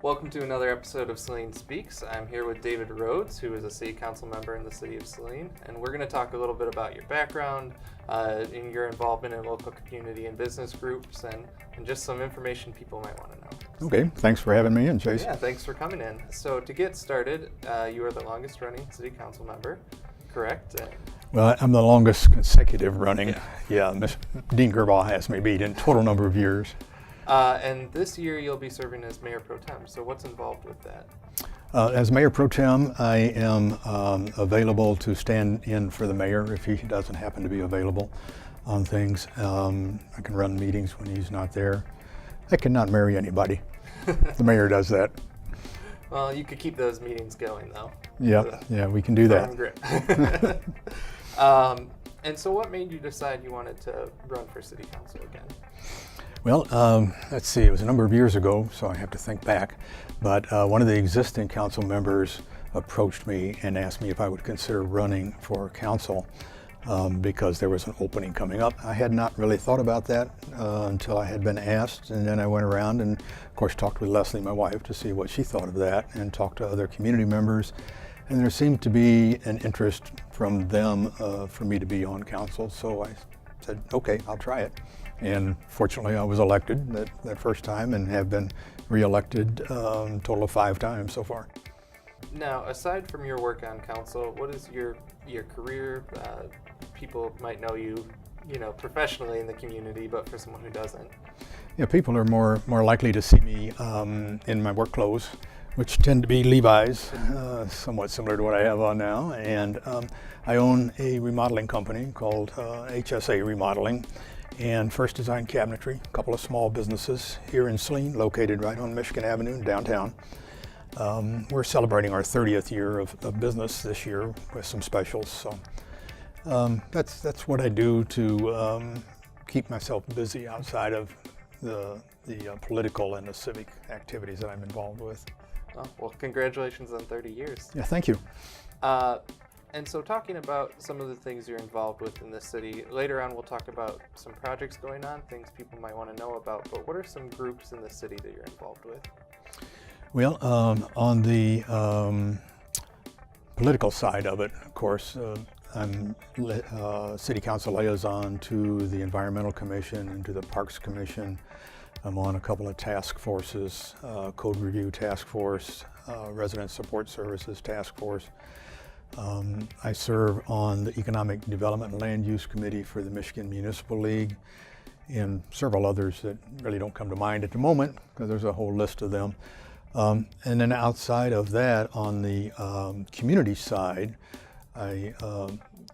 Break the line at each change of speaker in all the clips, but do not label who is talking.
Welcome to another episode of Saline Speaks. I'm here with David Rhoads, who is a city council member in the city of Saline, and we're going to talk a little bit about your background, in your involvement in local community and business groups, and just some information people might want to know.
Okay, thanks for having me in, Chase.
Yeah, thanks for coming in. So to get started, you are the longest running city council member, correct?
Well, I'm the longest consecutive running. Yeah, Dean Gerbaugh has me beat in total number of years.
And this year you'll be serving as Mayor Pro Tem, so what's involved with that?
As Mayor Pro Tem, I am available to stand in for the mayor if he doesn't happen to be available on things. I can run meetings when he's not there. I cannot marry anybody. The mayor does that.
Well, you could keep those meetings going, though.
Yeah, we can do that.
And so what made you decide you wanted to run for city council again?
Well, let's see, it was a number of years ago, so I have to think back. But one of the existing council members approached me and asked me if I would consider running for council because there was an opening coming up. I had not really thought about that until I had been asked, and then I went around and, of course, talked with Leslie, my wife, to see what she thought of that, and talked to other community members. And there seemed to be an interest from them for me to be on council, so I said, okay, I'll try it. And fortunately, I was elected that first time and have been re-elected a total of 5 times so far.
Now, aside from your work on council, what is your career? People might know you, professionally in the community, but for someone who doesn't.
Yeah, people are more likely to see me in my work clothes, which tend to be Levi's, somewhat similar to what I have on now. And I own a remodeling company called HSA Remodeling and First Design Cabinetry, a couple of small businesses here in Saline, located right on Michigan Avenue in downtown. We're celebrating our 30th year of business this year with some specials. So that's what I do to keep myself busy outside of the political and the civic activities that I'm involved with.
Oh, well, congratulations on 30 years.
Yeah, thank you.
And so talking about some of the things you're involved with in the city, later on we'll talk about some projects going on, things people might want to know about, but what are some groups in the city that you're involved with?
Well, on the political side of it, of course, I'm City Council liaison to the Environmental Commission and to the Parks Commission. I'm on a couple of task forces, Code Review Task Force, Resident Support Services Task Force. I serve on the Economic Development and Land Use Committee for the Michigan Municipal League and several others that really don't come to mind at the moment because there's a whole list of them. And then outside of that, on the community side, I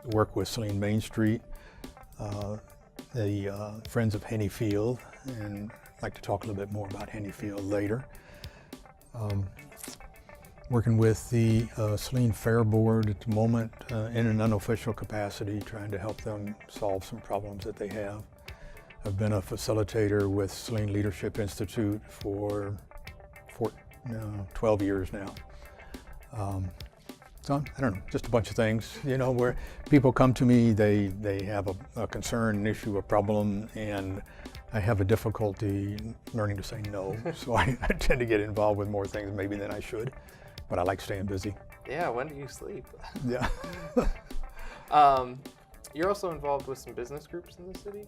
work with Saline Main Street, the Friends of Henny Field, and I'd like to talk a little bit more about Henny Field later. Working with the Saline Fair Board at the moment in an unofficial capacity, trying to help them solve some problems that they have. I've been a facilitator with Saline Leadership Institute for 12 years now. So I don't know, just a bunch of things, where people come to me, they have a concern, an issue, a problem, and I have a difficulty learning to say no. So I tend to get involved with more things maybe than I should, but I like staying busy.
Yeah, when do you sleep?
Yeah.
You're also involved with some business groups in the city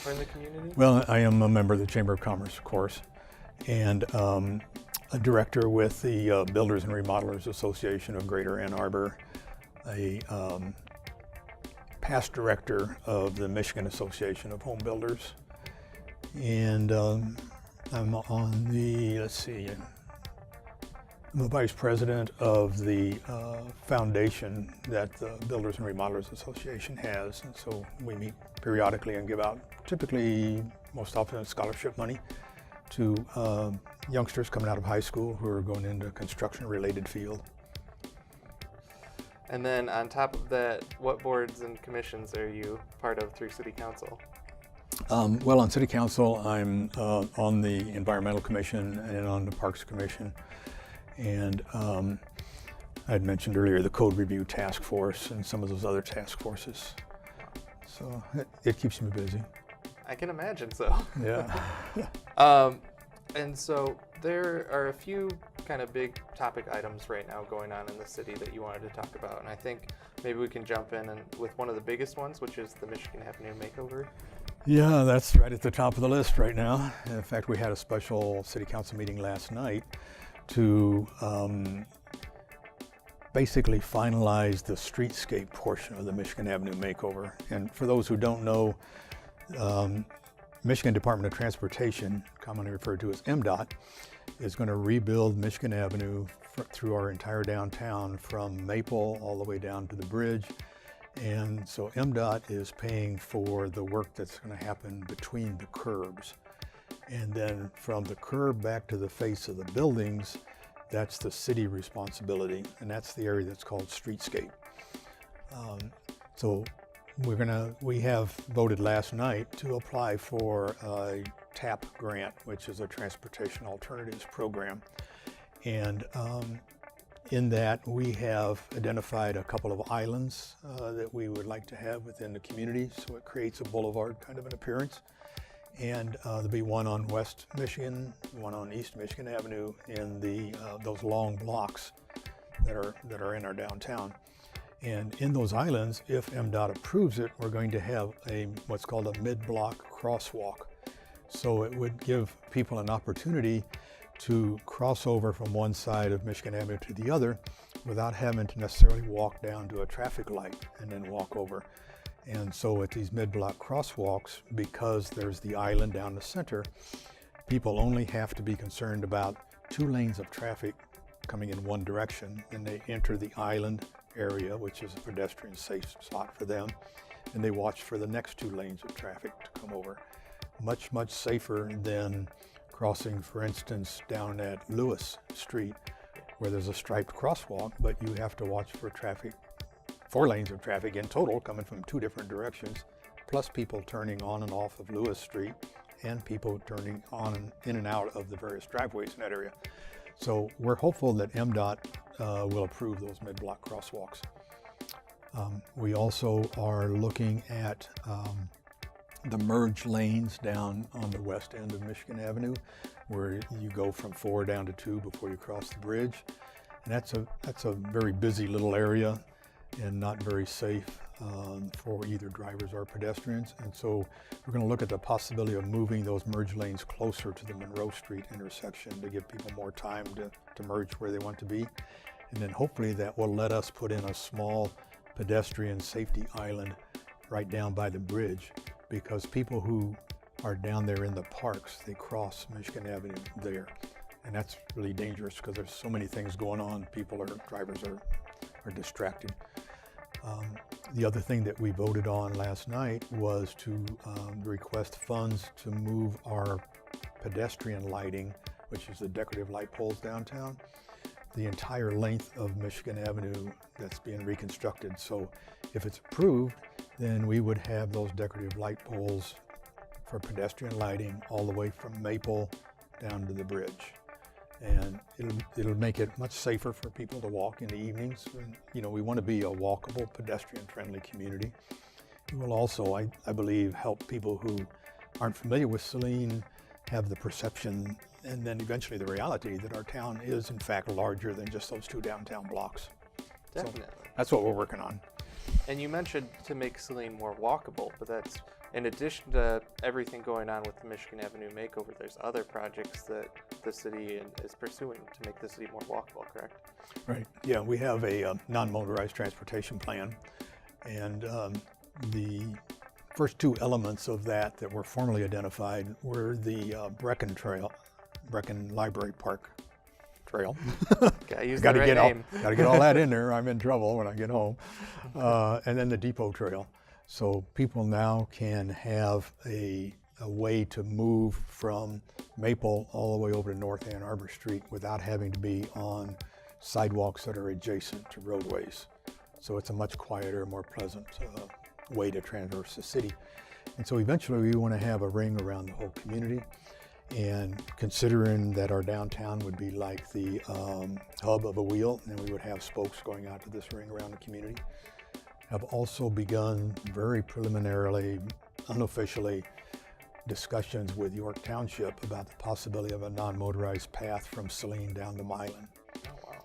or in the community?
Well, I am a member of the Chamber of Commerce, of course, and a director with the Builders and Remodelers Association of Greater Ann Arbor, a past director of the Michigan Association of Home Builders, and I'm on the, I'm the vice president of the foundation that the Builders and Remodelers Association has, and so we meet periodically and give out, typically, most often, scholarship money to youngsters coming out of high school who are going into construction-related field.
And then on top of that, what boards and commissions are you part of through City Council?
Well, on City Council, I'm on the Environmental Commission and on the Parks Commission. And I had mentioned earlier the Code Review Task Force and some of those other task forces. So it keeps me busy.
I can imagine so.
Yeah.
And so there are a few kind of big topic items right now going on in the city that you wanted to talk about. And I think maybe we can jump in and with one of the biggest ones, which is the Michigan Avenue makeover.
Yeah, that's right at the top of the list right now. In fact, we had a special city council meeting last night to basically finalize the streetscape portion of the Michigan Avenue makeover. And for those who don't know, Michigan Department of Transportation, commonly referred to as MDOT, is going to rebuild Michigan Avenue through our entire downtown from Maple all the way down to the bridge. And so MDOT is paying for the work that's going to happen between the curbs. And then from the curb back to the face of the buildings, that's the city responsibility. And that's the area that's called streetscape. So we have voted last night to apply for a TAP grant, which is a Transportation Alternatives Program. And in that, we have identified a couple of islands that we would like to have within the community, so it creates a boulevard kind of an appearance. And there'll be one on West Michigan, one on East Michigan Avenue in those long blocks that are in our downtown. And in those islands, if MDOT approves it, we're going to have what's called a mid-block crosswalk. So it would give people an opportunity to cross over from one side of Michigan Avenue to the other without having to necessarily walk down to a traffic light and then walk over. And so at these mid-block crosswalks, because there's the island down the center, people only have to be concerned about 2 lanes of traffic coming in one direction, and they enter the island area, which is a pedestrian safe spot for them, and they watch for the next 2 lanes of traffic to come over. Much, much safer than crossing, for instance, down at Lewis Street, where there's a striped crosswalk, but you have to watch for traffic, 4 lanes of traffic in total coming from 2 different directions, plus people turning on and off of Lewis Street, and people turning on and in and out of the various driveways in that area. So we're hopeful that MDOT will approve those mid-block crosswalks. We also are looking at the merge lanes down on the west end of Michigan Avenue, where you go from 4 down to 2 before you cross the bridge. And that's a very busy little area and not very safe for either drivers or pedestrians. And so we're going to look at the possibility of moving those merge lanes closer to the Monroe Street intersection to give people more time to merge where they want to be. And then hopefully that will let us put in a small pedestrian safety island right down by the bridge, because people who are down there in the parks, they cross Michigan Avenue there. And that's really dangerous because there's so many things going on. Drivers are distracted. The other thing that we voted on last night was to request funds to move our pedestrian lighting, which is the decorative light poles downtown, the entire length of Michigan Avenue that's being reconstructed. So if it's approved, then we would have those decorative light poles for pedestrian lighting all the way from Maple down to the bridge. And it'll make it much safer for people to walk in the evenings. And, we want to be a walkable, pedestrian-friendly community. It will also, I believe, help people who aren't familiar with Saline have the perception and then eventually the reality that our town is, in fact, larger than just those 2 downtown blocks.
Definitely.
So that's what we're working on.
And you mentioned to make Saline more walkable, but that's in addition to everything going on with the Michigan Avenue makeover, there's other projects that the city is pursuing to make the city more walkable, correct?
Right. Yeah, we have a non-motorized transportation plan, and the first 2 elements of that were formally identified were the Brecken Library Park Trail.
Gotta use the right name.
Gotta get all that in there. I'm in trouble when I get home. And then the Depot Trail. So people now can have a way to move from Maple all the way over to North Ann Arbor Street without having to be on sidewalks that are adjacent to roadways. So it's a much quieter, more pleasant way to traverse the city. And so eventually we want to have a ring around the whole community. And considering that our downtown would be like the hub of a wheel, and we would have spokes going out to this ring around the community, have also begun very preliminarily, unofficially, discussions with York Township about the possibility of a non-motorized path from Saline down to Milan.
Oh, wow.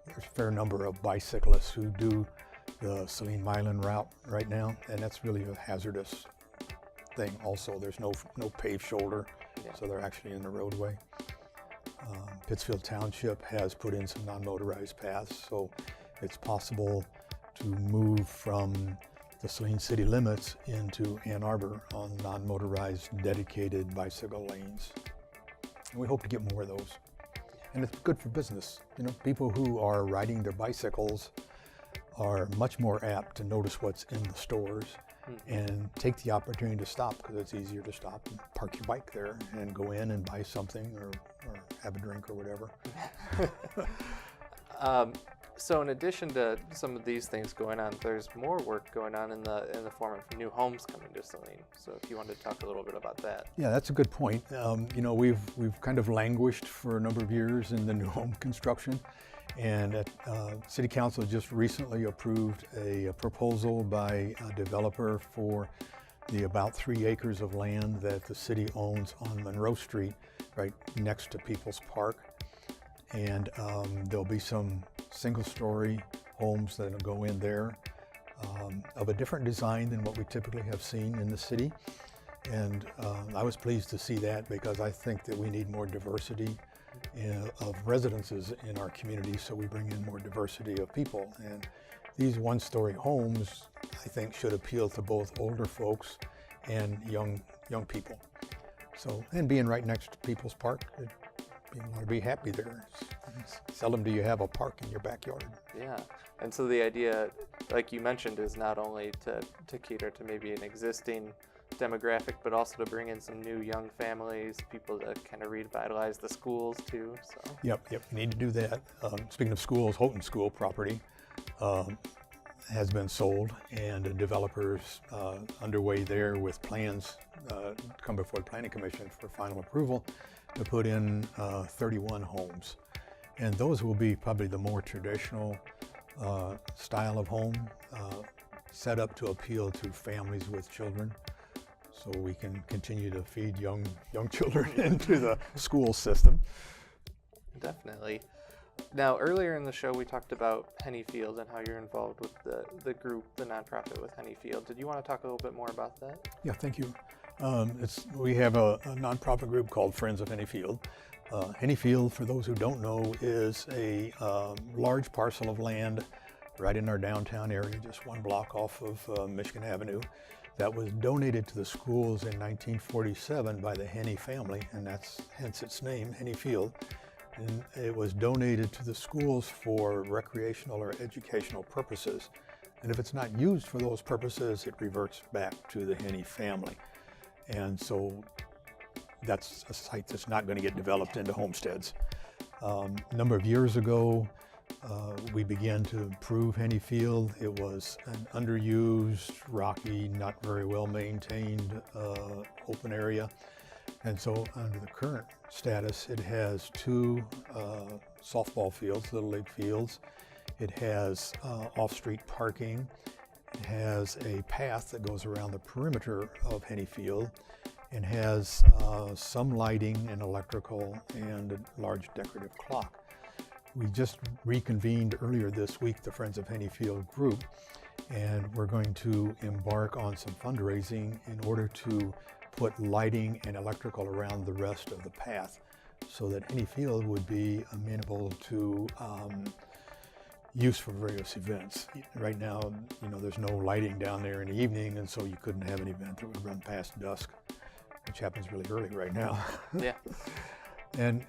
There's a fair number of bicyclists who do the Saline-Milan route right now, and that's really a hazardous thing also. There's no paved shoulder, so they're actually in the roadway. Pittsfield Township has put in some non-motorized paths, so it's possible to move from the Saline city limits into Ann Arbor on non-motorized dedicated bicycle lanes. And we hope to get more of those. And it's good for business. You know, people who are riding their bicycles are much more apt to notice what's in the stores and take the opportunity to stop, because it's easier to stop and park your bike there and go in and buy something or have a drink or whatever.
So in addition to some of these things going on, there's more work going on in the form of new homes coming to Saline. So if you wanted to talk a little bit about that.
Yeah, that's a good point. You know, we've kind of languished for a number of years in the new home construction, and City Council just recently approved a proposal by a developer for the about 3 acres of land that the city owns on Monroe Street, right next to People's Park. And there'll be some single-story homes that will go in there of a different design than what we typically have seen in the city. And I was pleased to see that, because I think that we need more diversity of residences in our community, so we bring in more diversity of people. And these one-story homes, I think, should appeal to both older folks and young people. So, and being right next to People's Park, you want to be happy there. Seldom do you have a park in your backyard.
Yeah, and so the idea, like you mentioned, is not only to cater to maybe an existing demographic, but also to bring in some new young families, people to kind of revitalize the schools too. So.
Yep, we need to do that. Speaking of schools, Houghton School property has been sold, and a developer's underway there with plans to come before the Planning Commission for final approval to put in 31 homes. And those will be probably the more traditional style of home, set up to appeal to families with children, so we can continue to feed young children into the school system.
Definitely. Now, earlier in the show, we talked about Hennyfield and how you're involved with the group, the nonprofit with Hennyfield. Did you want to talk a little bit more about that?
Yeah, thank you. We have a nonprofit group called Friends of Hennyfield. Hennyfield, for those who don't know, is a large parcel of land right in our downtown area, just 1 block off of Michigan Avenue, that was donated to the schools in 1947 by the Henny family, and that's hence its name, Hennyfield. And it was donated to the schools for recreational or educational purposes. And if it's not used for those purposes, it reverts back to the Henny family. And so that's a site that's not going to get developed into homesteads. A number of years ago, we began to improve Hennyfield. It was an underused, rocky, not very well maintained open area. And so under the current status, it has 2 softball fields, Little League fields. It has off-street parking. It has a path that goes around the perimeter of Hennyfield, and has some lighting and electrical and a large decorative clock. We just reconvened earlier this week the Friends of Hennyfield group, and we're going to embark on some fundraising in order to put lighting and electrical around the rest of the path, so that Hennyfield would be amenable to use for various events. Right now, you know, there's no lighting down there in the evening, and so you couldn't have an event that would run past dusk, which happens really early right now.
Yeah.
And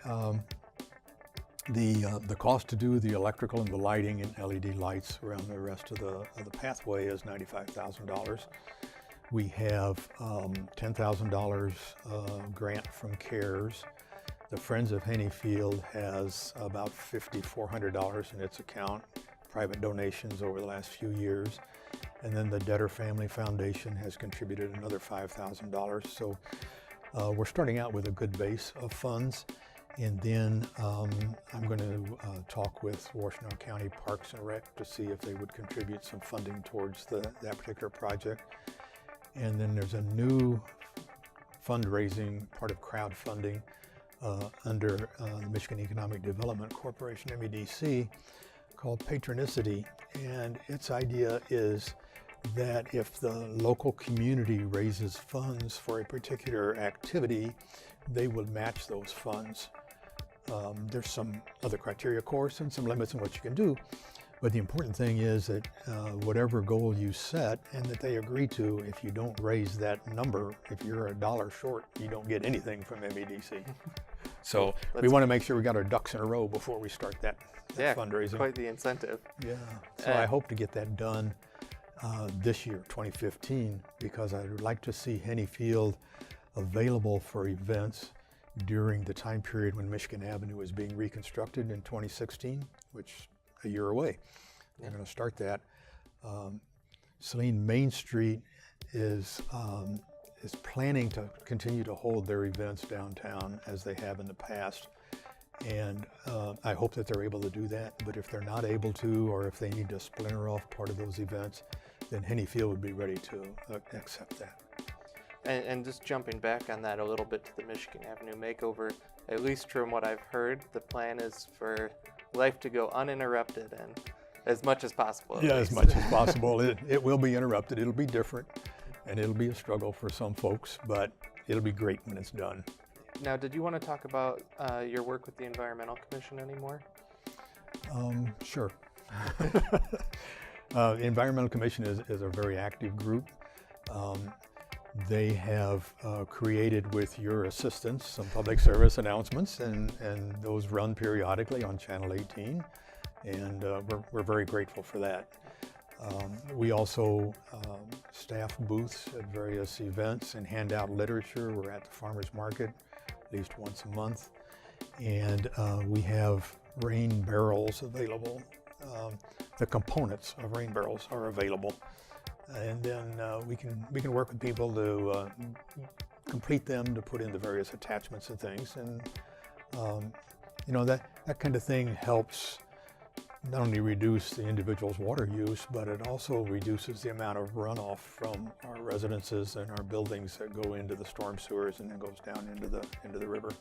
the cost to do the electrical and the lighting and LED lights around the rest of the pathway is $95,000. We have $10,000 grant from CARES. The Friends of Hennyfield has about $5,400 in its account, private donations over the last few years. And then the Debtor Family Foundation has contributed another $5,000. So we're starting out with a good base of funds. And then I'm going to talk with Washtenaw County Parks and Rec to see if they would contribute some funding towards that particular project. And then there's a new fundraising, part of crowdfunding under the Michigan Economic Development Corporation, MEDC, called Patronicity. And its idea is that if the local community raises funds for a particular activity, they will match those funds. There's some other criteria, of course, and some limits on what you can do. But the important thing is that whatever goal you set and that they agree to, if you don't raise that number, if you're $1 short, you don't get anything from MEDC. So we want to make sure we got our ducks in a row before we start that fundraising.
Quite the incentive.
Yeah, so I hope to get that done this year, 2015, because I would like to see Henny Field available for events during the time period when Michigan Avenue is being reconstructed in 2016, which a year away. They're going to start that. Saline Main Street is planning to continue to hold their events downtown as they have in the past. And I hope that they're able to do that. But if they're not able to, or if they need to splinter off part of those events, then Henny Field would be ready to accept that.
And just jumping back on that a little bit to the Michigan Avenue makeover, at least from what I've heard, the plan is for life to go uninterrupted and as much as possible.
Yeah, as much as possible. It will be interrupted. It'll be different, and it'll be a struggle for some folks, but it'll be great when it's done.
Now, did you want to talk about your work with the Environmental Commission anymore?
Sure. The Environmental Commission is a very active group. They have created, with your assistance, some public service announcements, and those run periodically on Channel 18, and we're very grateful for that. We also staff booths at various events and hand out literature. We're at the farmers market at least once a month, and we have rain barrels available. The components of rain barrels are available. And then we can work with people to complete them, to put in the various attachments and things, and that kind of thing helps not only reduce the individual's water use, but it also reduces the amount of runoff from our residences and our buildings that go into the storm sewers and then goes down into the river.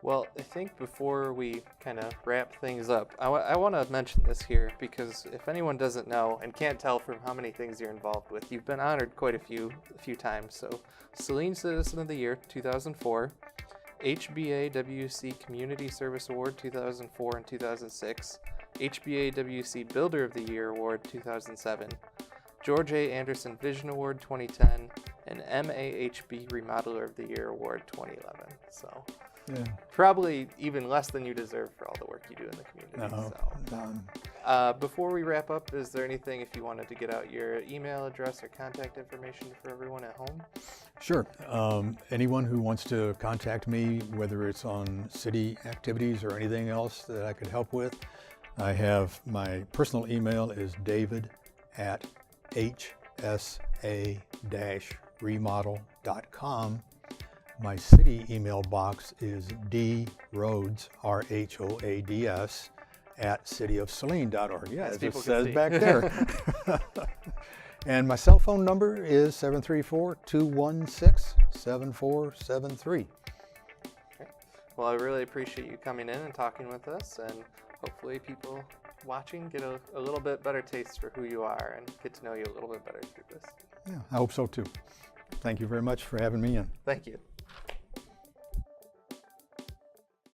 Well, I think before we kind of wrap things up, I want to mention this here because if anyone doesn't know and can't tell from how many things you're involved with, you've been honored quite a few times. So, Saline Citizen of the Year 2004, HBAWC Community Service Award 2004 and 2006, HBAWC Builder of the Year Award 2007, George A. Anderson Vision Award 2010, and MAHB Remodeler of the Year Award 2011. So. Yeah. Probably even less than you deserve for all the work you do in the community. Before we wrap up, is there anything, if you wanted to get out your email address or contact information for everyone at home?
Sure. Anyone who wants to contact me, whether it's on city activities or anything else that I could help with, I have my personal email is david@hsa-remodel.com. My city email box is drhoads, RHOADS, @cityofsaline.org. Yeah, as it says back there. And my cell phone number is 734-216-7473.
Okay. Well, I really appreciate you coming in and talking with us, and hopefully people watching get a little bit better taste for who you are and get to know you a little bit better through this.
Yeah, I hope so too. Thank you very much for having me in.
Thank you.